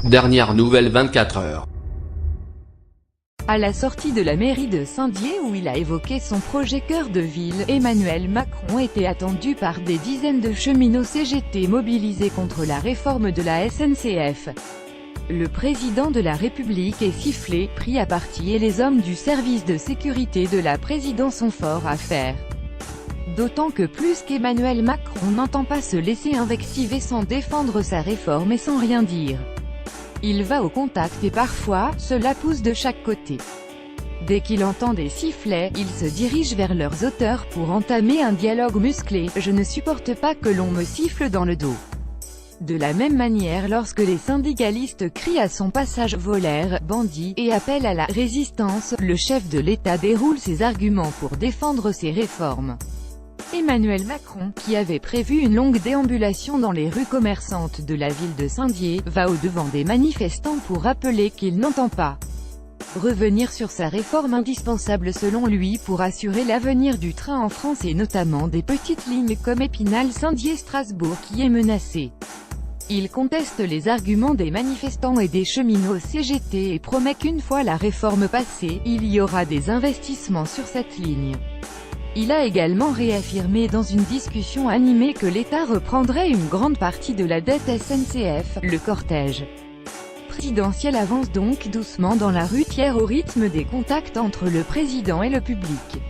Dernière nouvelle 24 heures. À la sortie de la mairie de Saint-Dié où il a évoqué son projet cœur de ville, Emmanuel Macron était attendu par des dizaines de cheminots CGT mobilisés contre la réforme de la SNCF. Le président de la République est sifflé, pris à partie et les hommes du service de sécurité de la présidence ont fort à faire. D'autant que plus qu'Emmanuel Macron n'entend pas se laisser invectiver sans défendre sa réforme et sans rien dire. Il va au contact et parfois, cela pousse de chaque côté. Dès qu'il entend des sifflets, il se dirige vers leurs auteurs pour entamer un dialogue musclé. « Je ne supporte pas que l'on me siffle dans le dos ». De la même manière, lorsque les syndicalistes crient à son passage « volaire, bandit » et appellent à la résistance, le chef de l'État déroule ses arguments pour défendre ses réformes. Emmanuel Macron, qui avait prévu une longue déambulation dans les rues commerçantes de la ville de Saint-Dié, va au-devant des manifestants pour rappeler qu'il n'entend pas revenir sur sa réforme indispensable selon lui pour assurer l'avenir du train en France et notamment des petites lignes comme Épinal-Saint-Dié-Strasbourg qui est menacée. Il conteste les arguments des manifestants et des cheminots CGT et promet qu'une fois la réforme passée, il y aura des investissements sur cette ligne. Il a également réaffirmé dans une discussion animée que l'État reprendrait une grande partie de la dette SNCF. Le cortège présidentiel avance donc doucement dans la rue Thiers au rythme des contacts entre le président et le public.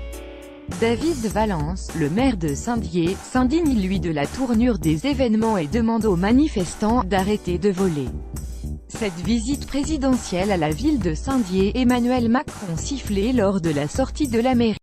David Valence, le maire de Saint-Dié, s'indigne lui de la tournure des événements et demande aux manifestants d'arrêter de voler. Cette visite présidentielle à la ville de Saint-Dié, Emmanuel Macron sifflé lors de la sortie de la mairie.